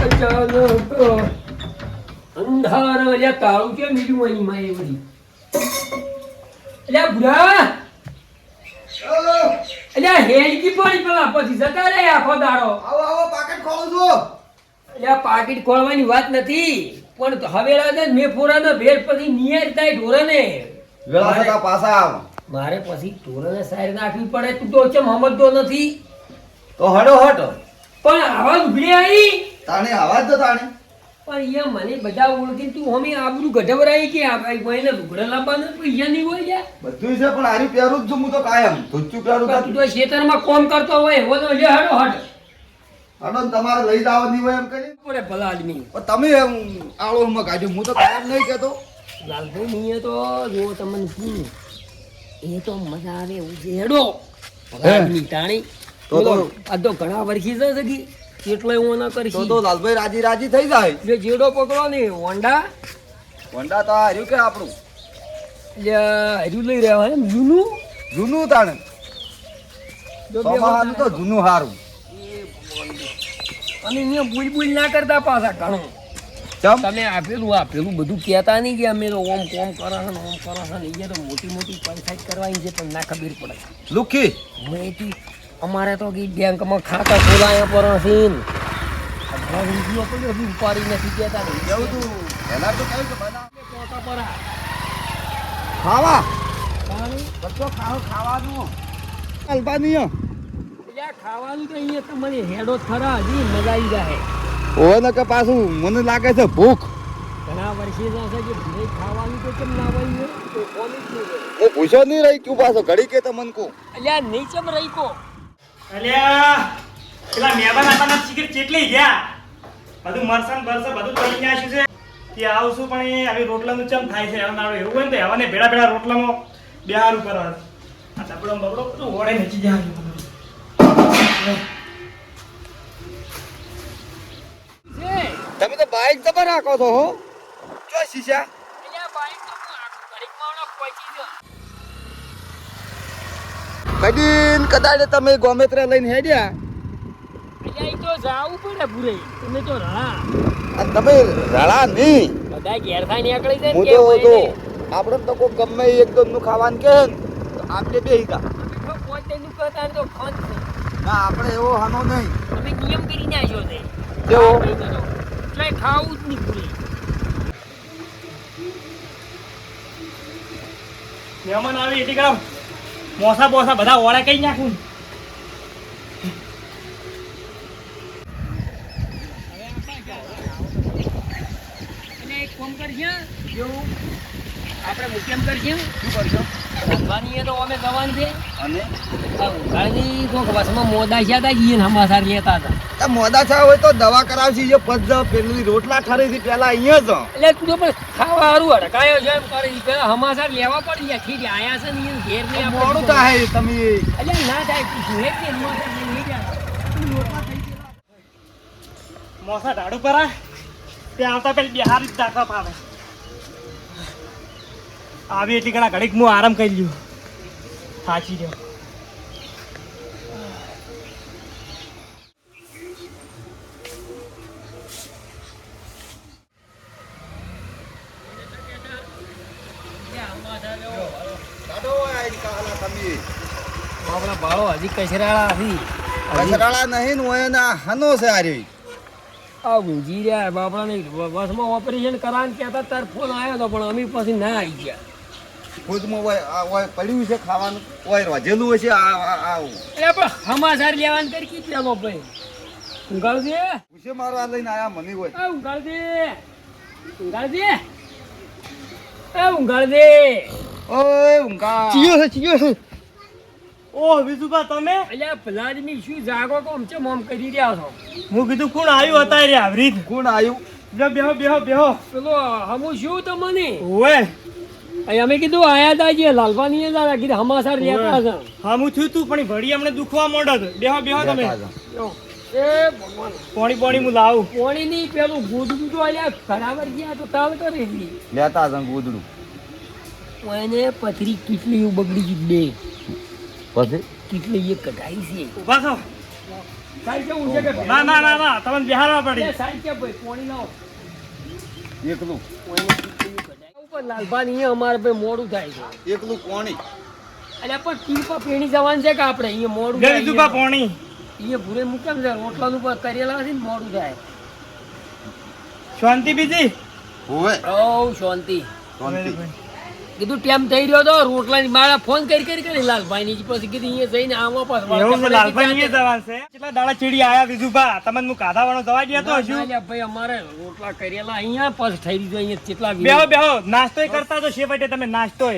અચાનક અંધારા અલ્યા તાળું કેમ બીજું એની માં એ બધી અલ્યા બુડા અલ્યા હેડકી પડી પેલા પછી જતા રે આખો દાડો આવો પાકેટ ખોલું છું. અલ્યા પાકીટ ખોલવાની વાત નથી પણ હવેલા ને મે ફોરાનો ભેળ પછી નિયર થાય ઢોરને વેળા થતા પાછા આવ. મારે પછી ઢોરને સાઈડ નાખવી પડે તું તો ચમ સમજતો નથી તો હડો હટ. પણ આવાજ ઉભરી આવી તાણે આવાજ તો તાણે. પણ અહીંયા મને બધા ઓળખી તું હમે આબરૂ ગઢવરાઈ કે આ ભાઈ કોઈને લુગડા લાવવાના પૈસા નહીં હોય યાર બધું છે પણ આરી પહેરું જ છું હું તો કાયમ ધોચું પહેરું તું તો ખેતરમાં કામ કરતો હોય એવો તો લે હડો હટ હડો ને તમારે લઈ જાવ નહીં હોય એમ કરી પડે ભલા આદમી પણ તમે એમ આળોમાં કાઢ્યું હું તો કાયમ નહીં કહેતો. લાલભાઈ નહીં તો જો તમને શું એ તો મજા આવે એવું છે હેડો ભલા આદમી તાણી તો આ તો ઘણા વર્ષી છે સગી કેટલો હું ના કરી તો લાલભાઈ રાજી રાજી થઈ જાય. જે જેડો પકડો ને હોન્ડા વંડા તો હાર્યું કે આપણું હજુ લઈ રહ્યા એમ જૂનું જૂનું તાણે સોમાહાનું તો જૂનું હારું. અને અહીંયા બુલ ના કરતા પાછા ઘણું ચમ તમે આપેલું બધું કહેતા નહીં કે અમે તો ઓમ કોમ કરો છે ને ઓમ કરો છે ને અહીંયા તો મોટી મોટી પંચાયત કરવાની છે પણ ના ખબર પડે લુખી મેથી અમારે તો કે બેંકમાં ખાતા ખોલાયા પર છે રૂપિયો પડ્યો હજુ ઉપાડી નથી કહેતા ને કેવું તું એના તો કહ્યું કે બના પોતા પર ખાવા ખાવાનું બધો ખાવાનું અલ્બાની ખાવાનું તો અહીંયા તમને હેડો ખરા હજી મજા આવી જાય ઓય ને કે પાછું મને લાગે છે ભૂખ. ઘણા વર્ષે છે કે ઘરે ખાવાનું તો કેમ ના હોય તો કોની જ નહીં હું પૂછ્યો નહીં રહી તું પાછો ઘડી કે તમને કહું. અલ્યા નહીં ચમ રહી કો અલ્યા પેલા મહેમાન આપાના સિગરેટ ચેટલી ગયા બધું મરસન બરસન બધું કરી નાખ્યું છે કે આવશું પણ એ આવી રોટલાનું ચમ થાય છે હવે મારું એવું હોય ને તો હવાને ભેડા ભેડા રોટલામાં બેહાર ઉપર આ ડબડો બબડો બધું ઓળે નચી જાય તમે તો બાઈક જબર રાખો છો હો જો શીશા અલ્યા બાઈક તો ઘડીક માવડા પહોંચી ગયો કદીન કદાચ તમે ગોમેત્રે લઈને હેડ્યા અલ્યા ઈ તો જાવું પડે પૂરે તમે તો રણા અને તમે રળા નહીં. બધા ઘેર ખાઈ નીકળી જાય હું ને તો કેમ જો હોય આપણે તો કોઈ ગમે એકદમ નું ખાવાનું કહે ને તો આપણે બે હિકા ને પોતે નું કરતા તો ખોન છે ના આપણે એવો હાનો નહીં. તમે નિયમ કરી નાખ્યો છે કેવો? એટલે ખાવું જ નહીં પૂરે મહેમાન આવી એટલે કામ મોસા બોસા બધા ઓળે કઈ નાખું અને એક કામ કરશે જો આપણે મુકેમ કરશે શું કરશો રમવાની તો અમે ગવાન છે અને ગાડી તો બસમાં મોદા છે તા ગીન હમાસાર લેતા હતા આ મોદા છા હોય તો દવા કરાવશી જે પદ પેલી રોટલા ઠરી હતી પેલા અહીંયા જ એટલે તું તો પણ ખાવા હારું અડકાયો છે એમ કરી પેલા હમાસાર લેવા પડી ગયા ખીર આયા છે ને ઈ ઘેર ને મોડું થાય તમે એટલે ના થાય તું જોઈ કે હમાસાર લઈ ગયા રોટલા થઈ ગયા મોસા ઢાડું પર તે આવતા પેલી બિહાર જ દાખવા પાવે આવી એટલી ઘણા ઘડીક હું આરામ કરી લ્યો સાચી રહ્યો આપણા બાળો હજી કચરાળા હતી કચરાળા નહીં ને હોય ને હનો છે આરી આ ઊંઘી રહ્યા બાપડાને બસમાં ઓપરેશન કરાવવાનું કહેતા તાર ફોન આવ્યો હતો પણ અમે પછી ના આવી ગયા ખુદમાં હોય પડ્યું છે ખાવાનું હોય રોજેલું હોય છે આવું એટલે પણ હમાસાર લેવાનું કરી કે પેલો ભાઈ ઊંઘાડ દે પૂછે મારવા લઈને આયા મને હોય આ ઊંઘાડ દે ઊંઘાડ દે એ ઊંઘાડ દે ઓય ઊંઘા ચિયો છે ઓ વિજુભા તમે અલ્યા ભલાદમી શું જાગો કોમ છે મોમ કરી રહ્યા છો હું કીધું કોણ આવ્યું હતા રે આવરીત કોણ આવ્યું બેહો બેહો બેહો બેહો પેલો હમું શું તમને ઓય અહીં અમે કીધું આયા તા જે લાલવાની દાદા કીધું હમાસાર લેતા હતા હા હું થયું તું પણ વળી અમને દુખવા માંડત બેહો બેહો તમે એ ભગવાન પાણી પાણી હું લાવું પોણી ની પેલું ગુદડું તો અલ્યા ખરાબર ગયા તો તાવ કરે લેતા હતા ગોદડું એને પથરી કેટલી બગડી ગઈ બે પછી કેટલી એ કઢાઈ છે ઊભા થો સાહેબ કેવું છે કે ના ના ના ના તમને બિહારવા પડી એ સાહેબ કે ભાઈ પોણી લાવો એકલું ઉપર લાલભાન અહીંયા અમારે ભાઈ મોડું થાય છે એકલું કોણી એટલે પણ ટીમ પર પેણી જવાનું છે કે આપણે અહીંયા મોડું લે થાય વિજુભા પોણી અહીંયા ભૂરે મૂકે ને રોટલાનું પર કરેલા છે ને મોડું થાય શાંતિ બીજી હોવે ઓ શાંતિ શાંતિ કીધું ટેમ થઈ રહ્યો તો રોટલાની માળા ફોન કરી લાલભાઈ ની પછી કીધું અહીંયા જઈને આવો પાછું એવું છે લાલભાઈ ની જવાન છે કેટલા દાડા ચીડી આયા વિજુભા તમને હું કાધા વાળો દવા દેતો હશું ભાઈ અમારે રોટલા કરેલા અહીંયા પાછું થઈ રહ્યું અહીંયા કેટલા બેહો બેહો નાસ્તો કરતા તો છેવટે તમે નાસ્તો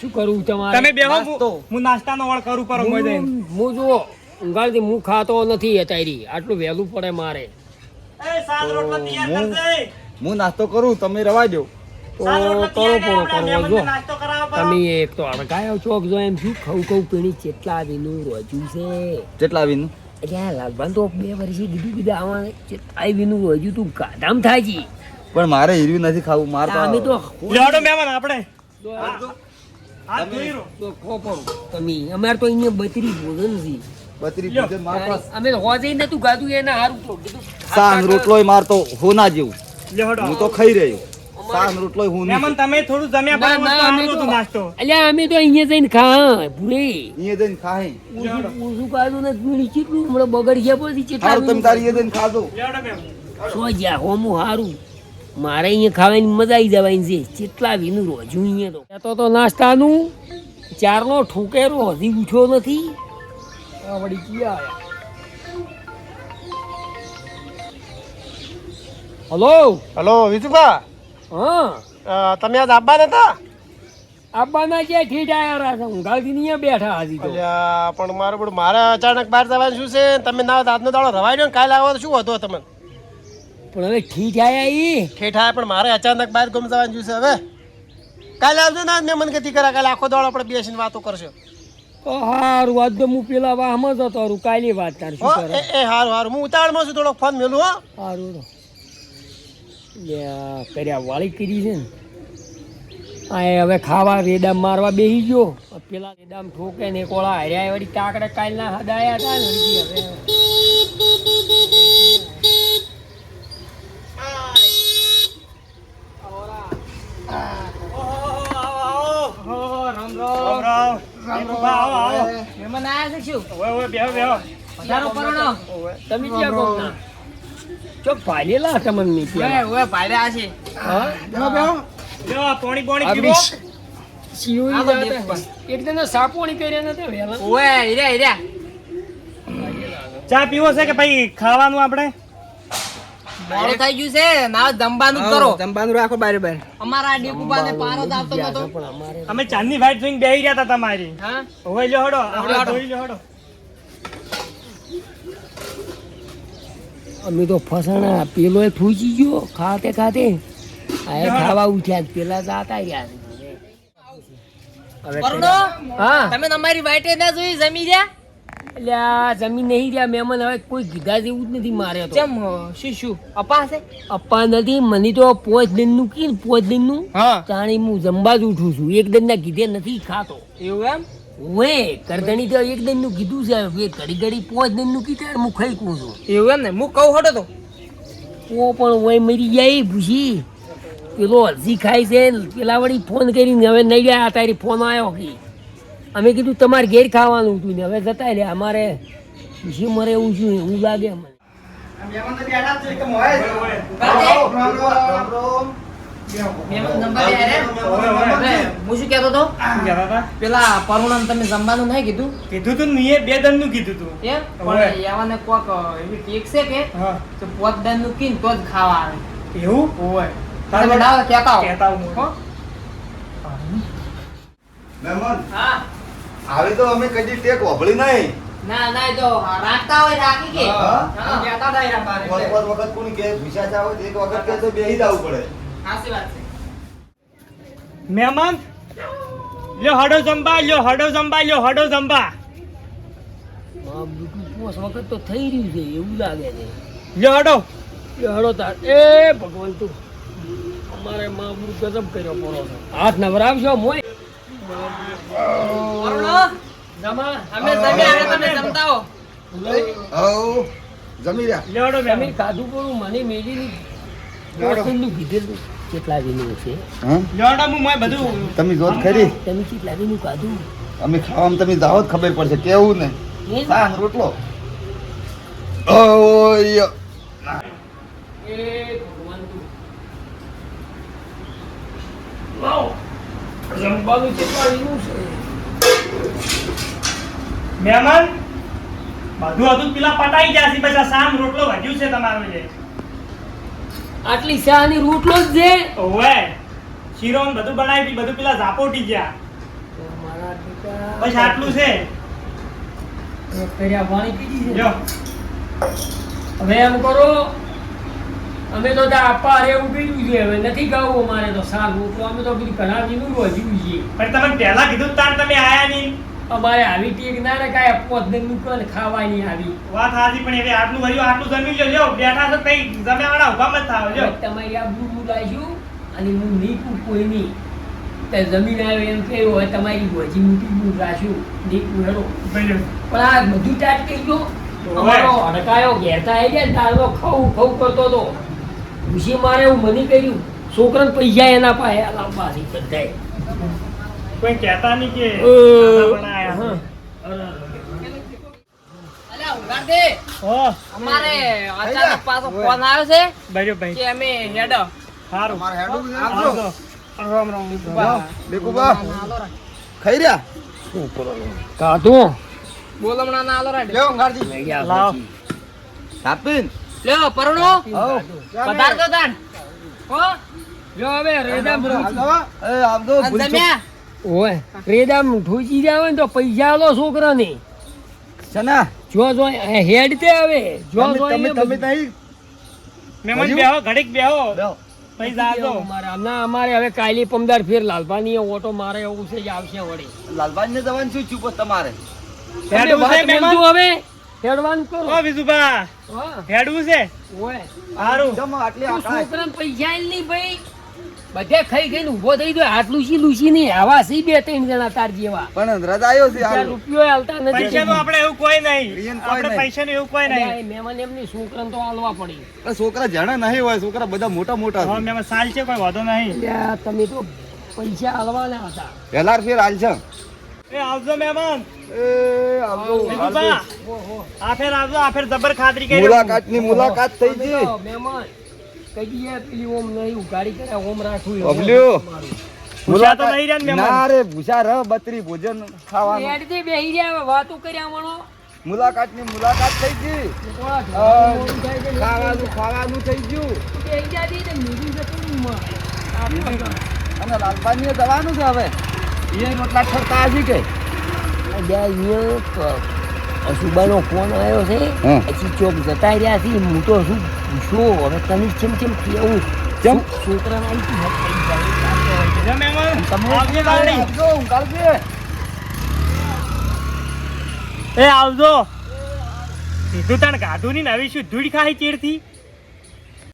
શું કરું તમારે તમે બેહો નાસ્તો? હું નાસ્તાનો વળ કરું પર મોય દઈને હું જુઓ ઊંઘાડથી હું ખાતો નથી અત્યારે આટલું વહેલું પડે મારે એ સાત રોટલા તૈયાર કરજે હું નાસ્તો કરું તમે રવા દો તો સાત રોટલા કરો તૈયાર કરો કરો જો નાસ્તો કરાવો પર તમે એક તો અડકાયો ચોક જો એમ શું ખવું પીણી કેટલા દીનું રોજ્યું છે કેટલા આવીનું એટલે આ લાલભાન તો 2 વર્ષે કીધું આવા કેટલા દીનું રોજ્યું તું ગાધામ થાય છે પણ મારે હીરવી નથી ખાવું માર અમે તો લેવડો મહેમાન આપણે તો હાથ ધોઈ રહ્યો. તો ખોપરું તમે અમારે તો અહીંયા બત્રી ભોજન છે બત્રી લ્યો. પૂજન માર પાસ અમે હોજે નતું ગાધું એને હારું તો કીધું સાન રોટલોય મારતો હોના જેવું લેવડો હું તો ખાઈ રહ્યો સાન રોટલોય હું મહેમાન તમે થોડું જમ્યા ના, પર ના, અમે આવતો તો હતો નાસ્તો અલ્યા અમે તો અહીંયા જઈને ખા ભૂરે અહીંયા જઈને ખાય ઓછું કાઢું ને પીણી કેટલું હમણાં બગડ ગયા પછી કેટલા હાલ તમે તારી અહીંયા જઈને ખાધો લેવડો મહેમાન સો જ્યાં હોમું હારું મારે અહીંયા ખાવાની મજા આવી જવાની છે કેટલા વીનું રોજું અહીંયા તો નાસ્તાનું ચારનો ઠુકેરો હજી ઉઠ્યો નથી આ વળી ક્યાં આયા હલો હલો વિજુભા હા તમે આજ આવવાના હતા આબાના જે ઠીઠ આયા રહ્યા છે ઊંઘાડથી નહીં બેઠા હજી તો અલ્યા, પણ મારું બધું મારે અચાનક બહાર જવાનું શું છે તમે ના હોય તો આજનો દાડો રવાઈ દો ને કાલે આવો તો શું હતો તમને પણ હવે ઠીઠ આયા ઈ ઠેઠા પણ મારે અચાનક બહાર ગુમ જવાનું શું છે હવે કાલે આવજો ને મેં મન કહેતી કરા કાલે આખો દાડો આપણે બેસીને વાતો કરશો તો હારું વાત તો હું પેલા વાહમાં જ હતો હારું કાલે વાત તાર હો શું કરે એ હારું હારું હું ઉતાવળમાં છું થોડોક ફોન મેલું હો હારું રો લ્યા કર્યા વાળી કરી છે ને આ હવે ખાવા રેડામ મારવા બેસી ગયો પેલા રેડામ ઠોકે ને કોળા હાર્યા વળી કાકડા કાલના હદાયા હતા ને વળી હવે રામ રામ વિજુભા, આવો આવો મહેમાન આયા છે શું ઓય ઓય બેહો બેહો પધારો પરોણો તમે ક્યાં ગોમના ચોક ભાલેલા તમને ની ત્યાં ઓય ભાડ્યા છે હા લ્યો આ પોણી પોણી આપણી પીવો શિવની જાતે એકદમ સાપોણી કર્યા નતા વેલા ઓય હીરા હીરા ચા પીવો છે કે ભાઈ ખાવાનું આપણે મોડું થઈ ગયું છે ના જમવાનું જ કરો જમવાનું રાખો બરાબર અમારા ડીપુબાને પારો જ આવતો નતો પણ અમારે અમે ચાંદની વાઈટ જોઈને બેહી ગયા હતા તમારી હા ઓય લ્યો હડો આપણે હડો. જોઈ લ્યો હડો અમે તો ફસાણા પેલો એ ફૂચી ગયો ખાતે ખાતે આ ખાવા ઉઠ્યા જ પેલા જાતા રહ્યા છે. હવે પરડો હા તમે અમારી વાઈટે ના જોઈ જમી રહ્યા એટલે આ જમીન નહીં રહ્યા મહેમાન હવે કોઈ કીધા જેવું જ નથી મારે તો ચમ શું શું અપા છે અપ્પા નથી મને તો 5 દિનનું કી 5 દિનનું હા તાણી હું જમવા જ ઉઠું છું એક દિન ના કીધે નથી ખાતો એવું એમ ઓએ કરધણી તો એક દિન નું કીધું છે હવે ઘડી ઘડી 5 દિન નું કીધે હું ખાઈ કું છું એવું એમ ને હું કહું હટો તો ઓ પણ ઓય મરી જાય ભૂસી પેલો અરજી ખાય છે ને પેલા વળી ફોન કરીને હવે નહીં ગયા તારી ફોન આવ્યો કે અમે કીધું તમારે ઘેર ખાવાનું હતું ને હવે જતા લે અમારે ભૂસી મરે એવું શું એવું લાગે મને મહેમાન નંબર લે રે હું શું કહેતો તો શું કહેતા હતા પેલા પરુણાને તમે જમવાનું નહીં કીધું કીધું તું ને મેં 2 દનનું કીધું તું એમ ઓય. પણ એવાને કોક એવી ટેક છે કે હા તો પોત દન નું કીન તો જ ખાવા આવે એવું ઓય તારે તમે ડાવ કહેતા હો કહેતા હું. હો? મહેમાન હા આવી તો અમે કદી ટેક વાપરી નહીં ના ના એ તો રાખતા હોય રાખી કે હા? હા કહેતા હતા એના બારે કોઈ કોઈ વખત કોની કે ભૂસા જાવ એક વખત કે તો બેહી જવું પડે સાચી વાત છે મહેમાન લ્યો હડો જંબા લ્યો હડો જંબા લ્યો હડો જંબા આ બીજું 5 વખત તો થઈ રહ્યું છે એવું લાગે છે લ્યો હડો એ હળો તાર એ ભગવાન તું અમારે માં બહુ ગજબ કર્યો પડો છે હાથ નવરાવશો મોય પરુણો જમા અમે જમ્યા હવે તમે જમતા હો હઉ જમી રહ્યા લેવડો તમે મહેમાન ખાધું પણ મને મેલીની લાડો. પોસનનું કીધેલું કેટલા વીનું છે હા લેવડો હું મોય બધું તમે જોત ખરી તમે કેટલા વીનું ખાધું અમે ખાવામાં તમે જાઓ જ ખબર પડશે કેવું ને એ શાક રોટલો ઓય ભગવાન તું. લાવો. જમવાનું કેટલા વીનું છે મહેમાન બધું હતું પેલા પટાઈ ગયા છે પછી આ શામ રોટલો વધ્યું છે તમારો જે આટલી શાની રોટલો જ છે ઓવે શીરો ને બધું બનાવી હતી બધું પેલા ઝાપોટી ગયા મારા બેટા પછી આટલું છે કર્યા પાણી પીધી છે જો હવે એમ કરો અમે તો ત્યાં આપવા હારે એવું કીધું છે હવે નથી ગાવું અમારે તો શાક રોટલો અમે તો કીધું ઘણા વીનું વધ્યું છે પણ તમે પહેલા કીધું તાર તમે આયા નહીં અમારે આવી ટેક ના ને કાંઈ આપવો જ નહીં મૂકો ને ખાવાની આવી વાત હાજી પણ હવે આટલું ભર્યું આટલું જમી લો લ્યો બેઠા છો કઈ જમ્યાવાળા ઉભા મત થાવ લ્યો તમારી આ બુરુ લાવ્યું અને હું નીકું કોઈ નહીં તે જમીન આવે એમ કહ્યું હોય તમારી ભોજી મૂકી હું રાખ્યું નીકું હેડો ભલ્યો. પણ આ બધું ટાટ કરી ગયો ઓવે. અમારો હડકાયો ઘેરતા આવી ગયા ને તારનો ખવું ખવું કરતો હતો ખુશી મારે એવું મને કર્યું છોકરાને પૈસા એના પાસે લાવવા છે બધાય કોઈ કહેતા નહીં કે બનાયા. હા. અલ્યા ઉઘાડ દે હો અમારે અચાનક પાછો ફોન આવ્યો છે ભર્યો ભાઈ કે અમે હેડ સારું તમારે હેડું છે? આવજો. રામ રામ દેખુબા ખાઈ રહ્યા કાઢું બોલમણા ના આલો રેડ લ્યો અંગારજી લાવ. તાપીન લ્યો પરણો હઉ પધાર તો તાણ હો જો હવે રેદામ એ આવજો અને જમ્યા ઓય રેદામ ઠોચી જાય ને તો પૈસા આલો છોકરાને સના જો જો હેડ તે આવે જો જો તમે તમે નહીં મહેમાન હજુ? બેહો ઘડીક બેહો લ્યો. પછી જાજો અમારે હવે કાલી પમદાર ફેર લાલભાની ઓટો મારે એવું છે જ આવશે વળી લાલબાઈ ને જવાનું શું છું તમારે તમે હેડવું છે વાત મહેમાન? મેલજો હવે હેડવાનું કરો ઓ વિજુભા હા, હેડવું છે ઓય સારું જમો આટલી તું આકાશ છોકરાને પૈસા આલ નહીં ભાઈ બધે ખાઈ ખાઈને ઊભો થઈ ગયો હાથ લૂસી લૂસી નહીં આવા સી બે ત્રણ જણા તાર જેવા પણ રજા આવ્યો છે ચાર રૂપિયો હાલતા નથી પૈસાનું આપણે એવું કોઈ નહીં રિયન કોઈ આપણે નહીં. પૈસાનું એવું કોઈ નહીં અલ્યા, એ મહેમાન એમની છોકરાને તો હાલવા પડી પણ છોકરા જાણે નહીં હોય છોકરા બધા મોટા મોટા હા છે મહેમાન સાલ છે કોઈ વાંધો નહીં અલ્યા, તમે તો પૈસા હાલવાના હતા પહેલા ફેર હાલ છે એ આવજો મહેમાન એ આવજો વિજુભા આ ફેર આવજો આ ફેર જબર ખાતરી કરી મુલાકાતની મુલાકાત થઈ અમે ગઈ તો મહેમાન કઈ દે પેલી ઓમ નહીં ઉઘાડી કરે ઓમ રાખવું બબલ્યો. ભૂસા તો નહીં રહ્યા ને મહેમાન ના રે ભૂસા ર બત્રી ભોજન ખાવાનું હેડ તે બેહી રહ્યા વાતો કર્યા મણો મુલાકાતની મુલાકાત થઈ ગઈ ખાવાનું ખાવાનું થઈ ગયું અને લાલબાઈને જવાનું છે હવે એ રોટલા ઠરતા હશે કે સુબાનો ફોન આવ્યો છે હા. પછી ચોક જતા રહ્યા છે હું તો શું પૂછો હવે તમે કેમ કેમ કેવું કેમ? છોકરાને આવી જો મહેમાન તમે આવજો વાળી. આવજો, ઊંઘાડજે. એ આવજો સીધું તાણ ગાધું ની નવી શું ધૂળ ખાઈ ચીડથી